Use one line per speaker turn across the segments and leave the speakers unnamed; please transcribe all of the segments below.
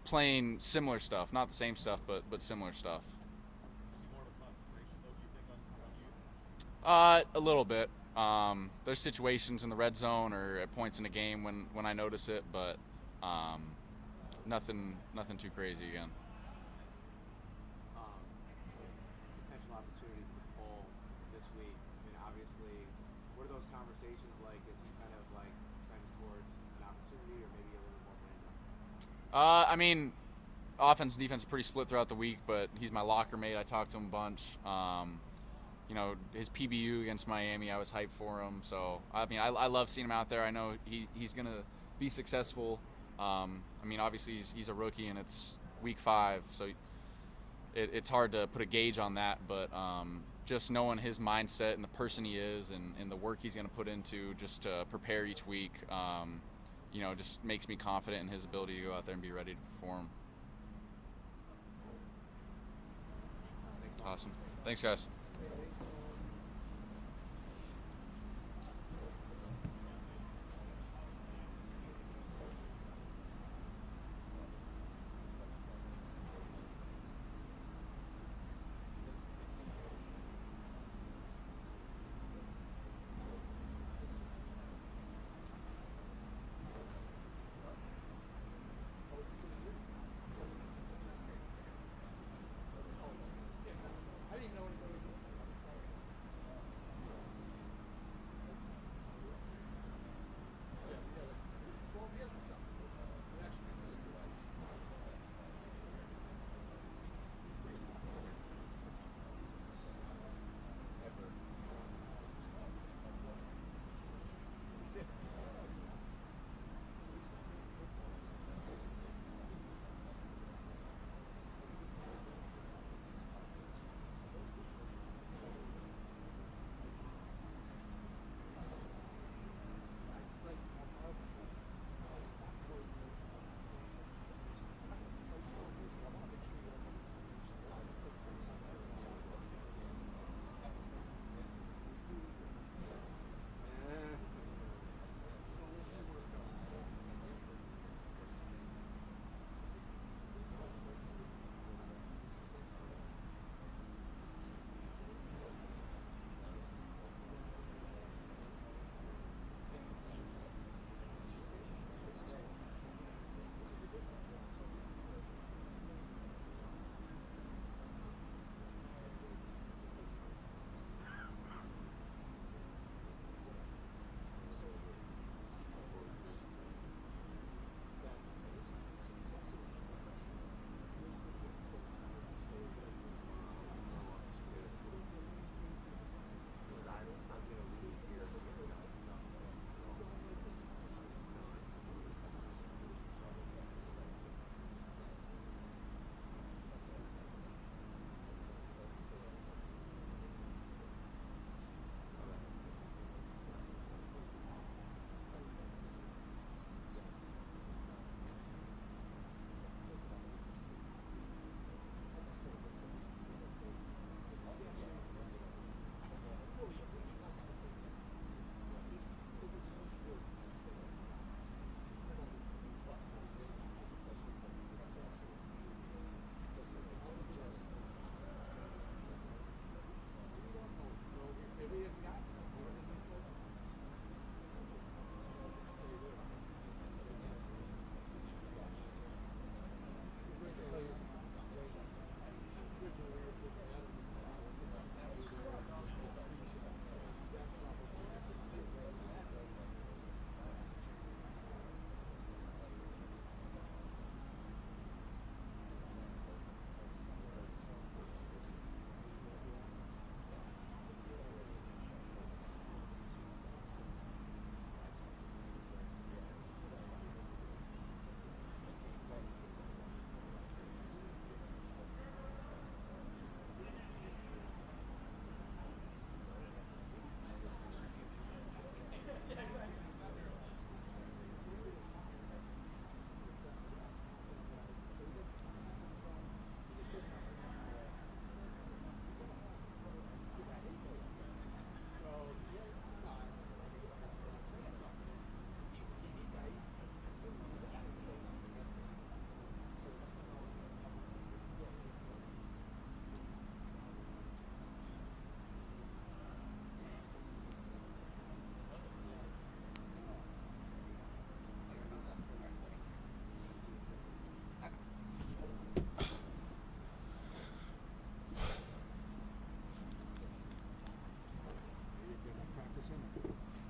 playing similar stuff, not the same stuff, but similar stuff. A little bit. There's situations in the red zone or at points in the game when I notice it, but um, nothing too crazy again.
Potential opportunity for Cole this week. I mean, obviously, what are those conversations like? Is he kind of like trends towards an opportunity, or maybe a little more random?
I mean, offense and defense are pretty split throughout the week, but he's my locker mate. I talked to him a bunch. His PBU against Miami, I was hyped for him. So, I mean, I love seeing him out there. I know he's going to be successful. Obviously, he's a rookie, and it's week 5, so it's hard to put a gauge on that. But just knowing his mindset and the person he is and the work he's going to put into just to prepare each week, just makes me confident in his ability to go out there and be ready to perform. Awesome. Thanks, guys.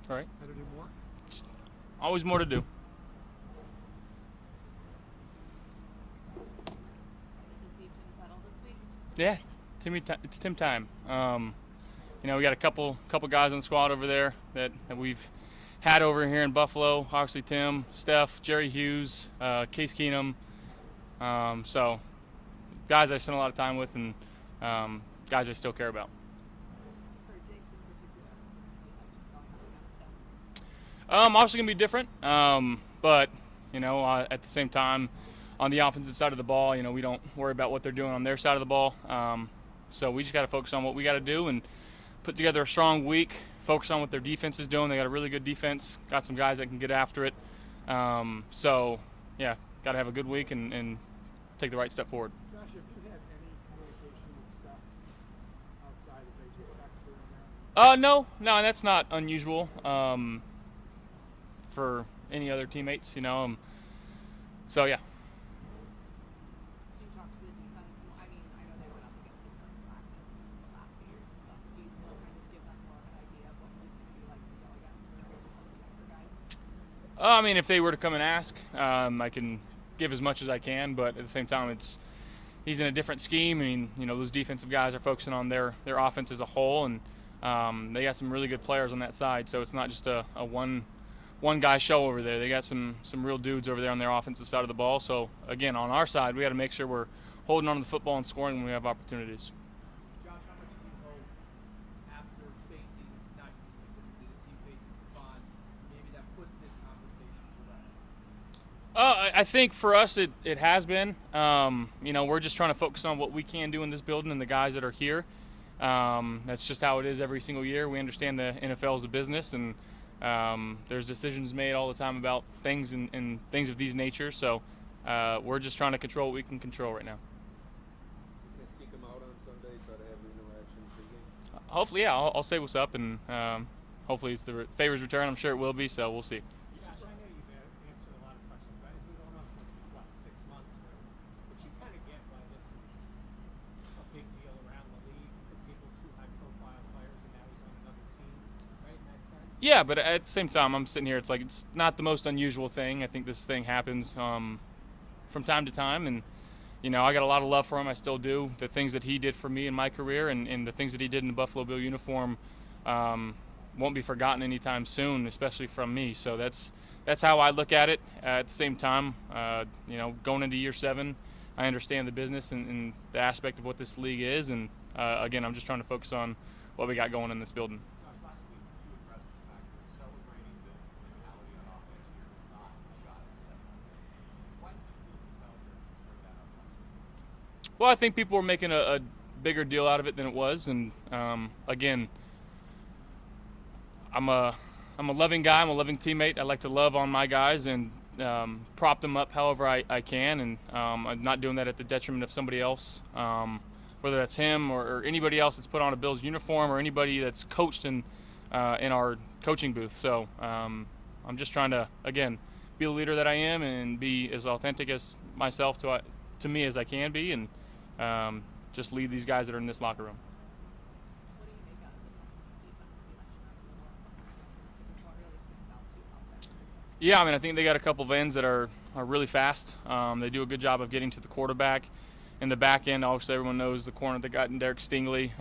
Right.
Got to do more?
Always more to do. Yeah, it's Tim time. We got a couple guys on the squad over there that we've had over here in Buffalo. Obviously Tim, Steph, Jerry Hughes, Case Keenum. So guys I spend a lot of time with and guys I still care about. Obviously gonna be different, but at the same time, on the offensive side of the ball, we don't worry about what they're doing on their side of the ball. So we just got to focus on what we got to do and put together a strong week. Focus on what their defense is doing. They got a really good defense. Got some guys that can get after it. So yeah, got to have a good week and take the right step forward.
Josh, have you had any communication with stuff outside of maybe a text here and there?
No, that's not unusual for any other teammates, So yeah.
Do you talk to the defense? I mean, I know they went up against you during practice the last few years and stuff. Do you still kind of give them more of an idea of what it's going to be like to go against some of the younger guys?
If they were to come and ask, I can give as much as I can, but at the same time, he's in a different scheme. I mean, those defensive guys are focusing on their offense as a whole, and they got some really good players on that side. So it's not just a one guy show over there. They got some real dudes over there on their offensive side of the ball. So again, on our side, we got to make sure we're holding on to the football and scoring when we have opportunities.
Josh, how much do you hope after facing, not you specifically, the team facing Stephon, maybe that puts this conversation to rest?
I think for us it has been. We're just trying to focus on what we can do in this building and the guys that are here. That's just how it is every single year. We understand the NFL is a business, and there's decisions made all the time about things and things of these nature. So we're just trying to control what we can control right now.
You can seek them out on Sunday, try to have interaction pregame?
Hopefully, yeah. I'll say what's up, and hopefully it's the favors return. I'm sure it will be, so we'll see.
Josh, I know you've answered a lot of questions, but as we going on for, 6 months, but you kind of get why this is a big deal around the league for people, two high-profile players, and now he's on another team, right, in that sense?
Yeah, but at the same time, I'm sitting here. It's not the most unusual thing. I think this thing happens from time to time, and I got a lot of love for him. I still do. The things that he did for me in my career, and the things that he did in the Buffalo Bill uniform, won't be forgotten anytime soon, especially from me. So that's how I look at it. At the same time, going into year 7, I understand the business and the aspect of what this league is, and again, I'm just trying to focus on what we got going in this building.
Josh, last week you addressed the fact that celebrating the mentality on offense here is not a shot at Stephon. Why did you feel compelled to bring that up last week?
Well, I think people were making a bigger deal out of it than it was, and again, I'm a loving guy. I'm a loving teammate. I like to love on my guys and prop them up however I can, and I'm not doing that at the detriment of somebody else, whether that's him or anybody else that's put on a Bills uniform or anybody that's coached in our coaching booth. So I'm just trying to, again, be the leader that I am and be as authentic as myself to me as I can be, and just lead these guys that are in this locker room.
What do you make out of the Texans defense? You mentioned that in the circumstances, but what really stands out to you about them?
Yeah, I think they got a couple of ends that are really fast. They do a good job of getting to the quarterback. In the back end, obviously everyone knows the corner they got in Derek Stingley.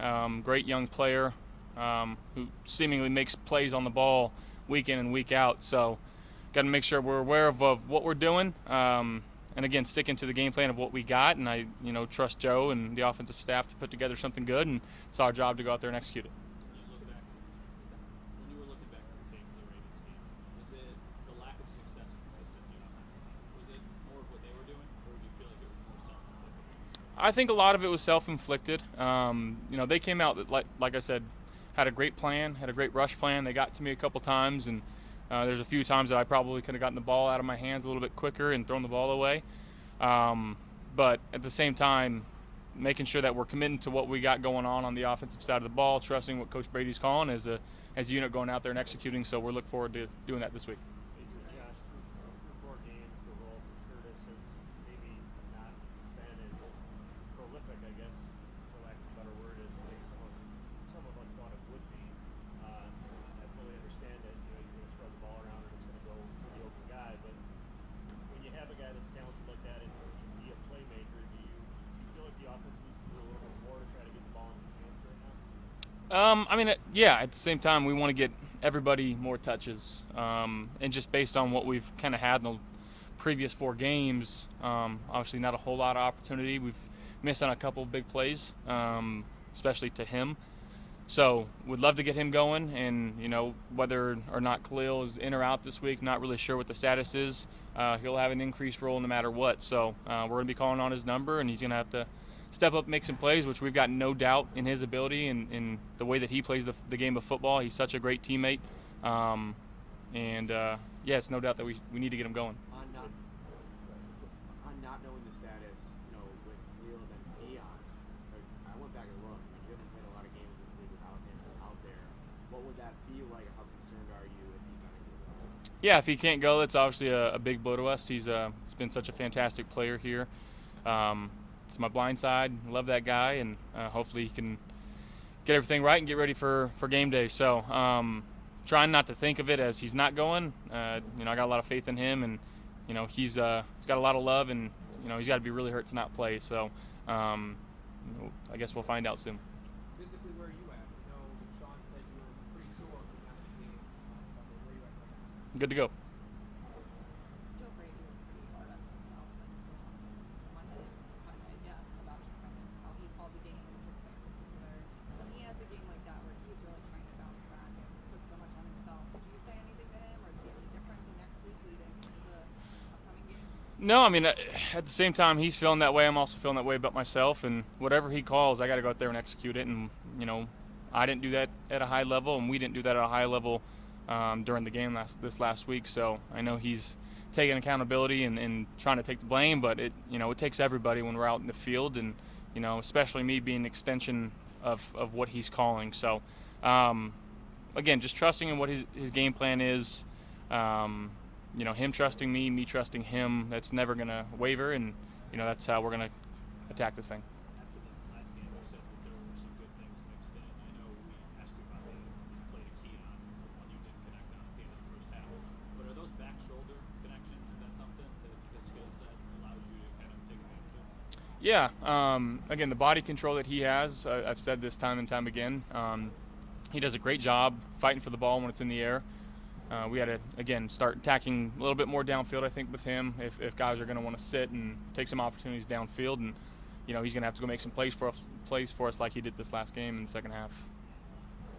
Great young player who seemingly makes plays on the ball week in and week out. So got to make sure we're aware of what we're doing. And again, sticking to the game plan of what we got. And I trust Joe and the offensive staff to put together something good. And it's our job to go out there and execute it.
When you were looking back at the tape for the Ravens game, was it the lack of success consistently offensively? Was it more of what they were doing, or do you feel like it was more self-inflicted?
I think a lot of it was self-inflicted. They came out that, like I said, had a great plan, had a great rush plan. They got to me a couple times, and there's a few times that I probably could have gotten the ball out of my hands a little bit quicker and thrown the ball away. But at the same time, making sure that we're committing to what we got going on the offensive side of the ball, trusting what Coach Brady's calling as a unit going out there and executing. So we're looking forward to doing that this week.
Josh, through 4 games, the role for Curtis has maybe not been as prolific, I guess, for lack of a better word, as maybe some of us thought it would be. I fully understand that
I mean, yeah. At the same time, we want to get everybody more touches, and just based on what we've kind of had in the previous 4 games, obviously not a whole lot of opportunity. We've missed on a couple of big plays, especially to him. So would love to get him going, and whether or not Khalil is in or out this week, not really sure what the status is. He'll have an increased role no matter what. So we're going to be calling on his number, and he's going to have to step up, make some plays, which we've got no doubt in his ability and in the way that he plays the game of football. He's such a great teammate, yeah, it's no doubt that we need to get him going.
On not knowing the status, with Khalil and then Dion, I went back and looked. You haven't played a lot of games in this league without him out there. What would that feel like? How concerned are you if he's not going to go?
Yeah, if he can't go, that's obviously a big blow to us. He's been such a fantastic player here. It's my blind side. Love that guy, and hopefully he can get everything right and get ready for game day. So trying not to think of it as he's not going. I got a lot of faith in him, and he's got a lot of love, and he's got to be really hurt to not play. So I guess we'll find out soon.
Physically, where are you at? I know Sean said you were pretty sore from that game on Sunday. Where are you at right now?
Good to go.
Joe Brady was pretty hard on himself Monday, yeah, about just kind of how he called the game, which in particular. When he has a game like that where he's really trying to bounce back and put so much on himself, do you say anything to him, or is he any different the next week leading into the upcoming game?
No, I mean, at the same time, he's feeling that way. I'm also feeling that way about myself, and whatever he calls, I got to go out there and execute it. And I didn't do that at a high level, and we didn't do that at a high level during the game this last week. So I know he's taking accountability and trying to take the blame, but it takes everybody when we're out in the field, and especially me being an extension of what he's calling. So again, just trusting in what his game plan is. Him trusting me trusting him. That's never gonna waver, and that's how we're gonna attack this thing.
After the last game, you said that there were some good things mixed in. I know we asked you about the play to key on, the one you didn't connect on at the end of the first half. But are those back shoulder connections? Is that something that the skill set allows you to kind of take advantage of?
Yeah. Again, the body control that he has, I've said this time and time again. He does a great job fighting for the ball when it's in the air. We got to, again, start attacking a little bit more downfield, I think, with him if guys are going to want to sit and take some opportunities downfield. And, he's going to have to go make some plays for us like he did this last game in the second half.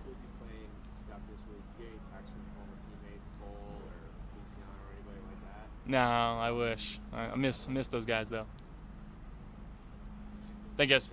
Will you be playing stuff this week? Do you get any texts from former teammates, Cole or Feliciano or anybody like that?
No, I wish. I miss those guys, though. Thank you, guys.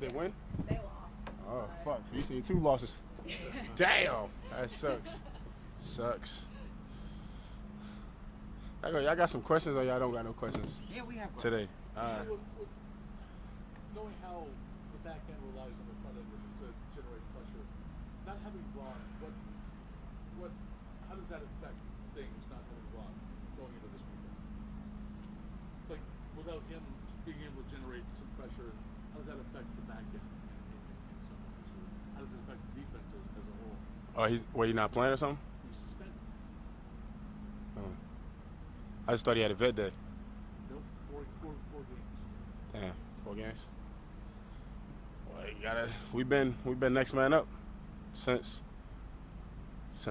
Did they win?
They lost.
Oh,
but-
fuck. So you seen 2 losses. Damn. That sucks. Sucks. Y'all got some questions or y'all don't got no questions
Yeah, we have
today?
With knowing how the back end relies on the front end to generate pressure, not having Braun, how does that affect things not having Braun going into this weekend? Like without him being able to generate some pressure, how does that affect the back end? In some ways? Or how does it affect the defense as a whole?
Oh, he's not playing or something?
He's suspended.
I just thought he had a vet day.
Nope, four games.
Damn, 4 games. Well, we've been next man up since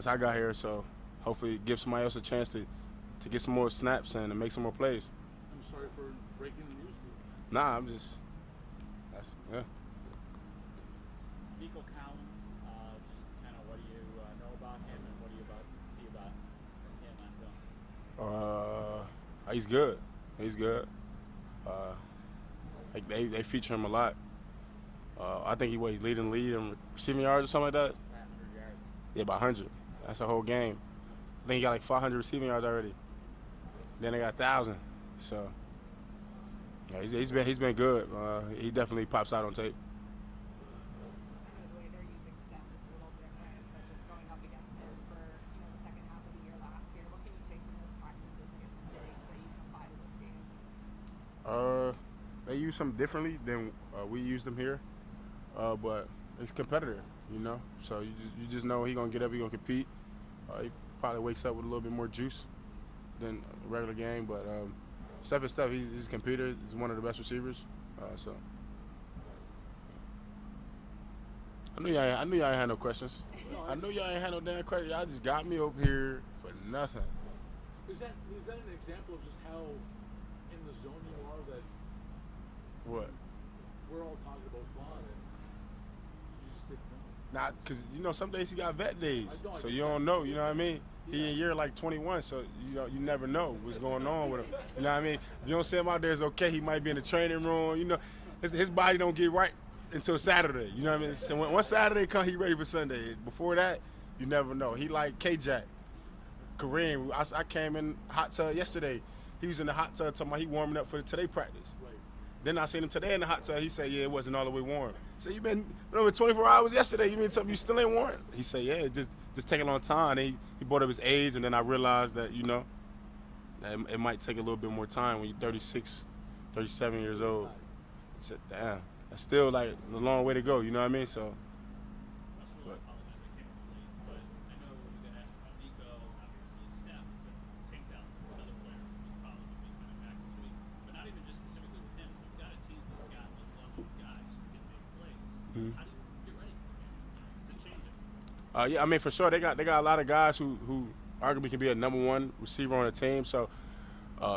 I got here. So hopefully give somebody else a chance to get some more snaps and to make some more plays.
I'm sorry for breaking the news to you.
Nah, yeah.
Nico Collins, just kind of what do you know about him and what do you see about him on film?
He's good. He's good. Like they feature him a lot. I think he's leading the lead in receiving yards or something like that.
100 yards.
Yeah, about 100. That's a whole game. I think he got like 500 receiving yards already. Then they got 1,000. So yeah, he's been good. He definitely pops out on tape.
The way they're using STEM is a little different, but just going up against him for the second half of the year last year, what can you take from those practices against Diggs that you can apply to this game?
They use them differently than we use them here, but it's competitive, So you just know he gonna get up, he gonna compete. He probably wakes up with a little bit more juice than a regular game, but Steph is Steph. He's a competitor. He's one of the best receivers. So I knew y'all ain't had no questions. I knew y'all ain't had no damn questions. Y'all just got me over here for nothing.
Is that an example of just how in the zone you are that
What?
we're all talking about Braun and you just didn't know?
Nah, because, some days he got vet days.
I
So you don't know, you know what I mean? He in year like 21, so you never know what's going on with him. You know what I mean? If you don't see him out there, it's okay. He might be in the training room. His body don't get right until Saturday. You know what I mean? So once Saturday come, he ready for Sunday. Before that, you never know. He like K-Jack. Kareem, I came in hot tub yesterday. He was in the hot tub talking about he warming up for today practice.
Right.
Then I seen him today in the hot tub. He said, yeah, it wasn't all the way warm. So you been over 24 hours yesterday. You mean tell me you still ain't warm? He said, yeah, just taking a long time. And he brought up his age, and then I realized that, that it might take a little bit more time when you're 36, 37 years old. I said, damn, that's still like a long way to go. You know what I mean? So.
I apologize, I came up late, but I know you got asked about Nico, obviously Steph, but Tank Town, another player who's probably going to be coming back this week. But not even just specifically with him. You've got a team that's got a bunch of guys who can make plays.
Mhm.
How do you get ready for the game? Is it changing?
Yeah, I mean, for sure, they got a lot of guys who arguably can be a number one receiver on the team. So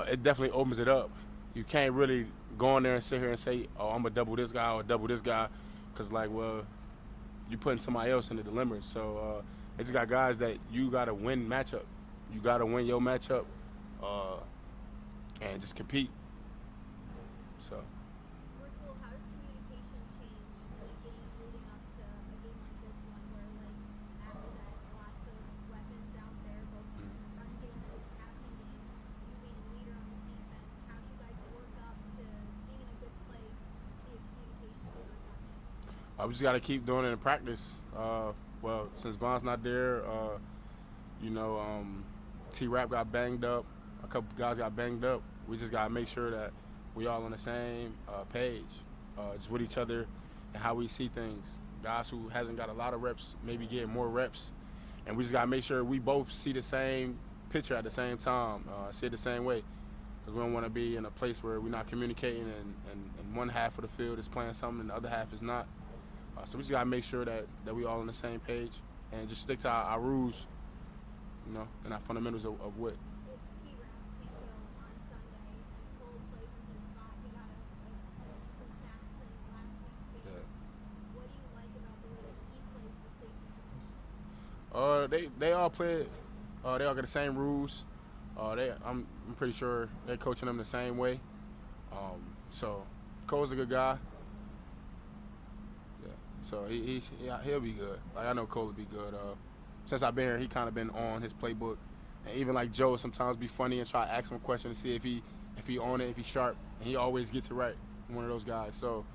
it definitely opens it up. You can't really go in there and sit here and say, oh, I'm going to double this guy or double this guy, because, you're putting somebody else in the dilemma. So they just got guys that you got to win matchup. You got to win your matchup and just compete. So.
Russell, how does communication change in a game leading up to a game like this one where, Matt said, lots of weapons out there, both run game and passing games, you being a leader on this defense, how do you guys work up to being in a good place via communication over Sunday?
We just got to keep doing it in practice. Since Von's not there, T-Rap got banged up. A couple guys got banged up. We just got to make sure that we all on the same page, just with each other and how we see things. Guys who hasn't got a lot of reps, maybe getting more reps. And we just got to make sure we both see the same picture at the same time, see it the same way. Because we don't want to be in a place where we're not communicating and one half of the field is playing something and the other half is not. So we just got to make sure that we all on the same page and just stick to our rules, and our fundamentals of what.
If T-Rap can't go on Sunday and Cole plays in his spot, he got some snaps in last week's game.
Yeah.
What do you like about the way that he plays the safety position?
They all play. They all got the same rules. I'm pretty sure they're coaching them the same way. So Cole's a good guy. So he'll be good. Like, I know Cole will be good. Since I've been here, he kind of been on his playbook. And even like Joe sometimes be funny and try to ask him a question to see if he on it, if he's sharp. And he always gets it right. One of those guys. So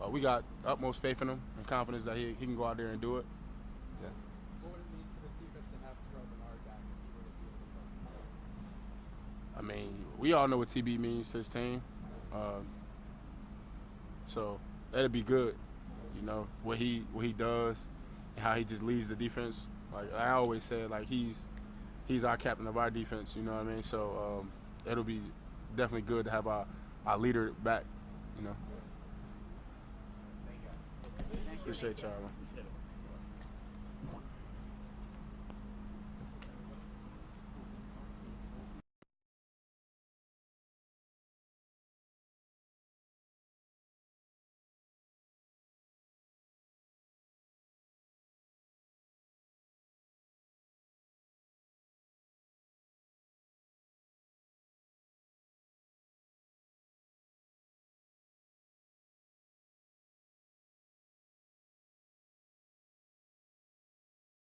we got utmost faith in him and confidence that he can go out there and do it. Yeah.
What would it mean for this defense to have Terrell Bernard back if he were to be able to play?
I mean, we all know what TB means to his team. So that'd be good, you know, what he does and how he just leads the defense. Like I always said, like he's our captain of our defense, you know what I mean? So it'll be definitely good to have our leader back, you know.
Thank you.
Appreciate y'all, man.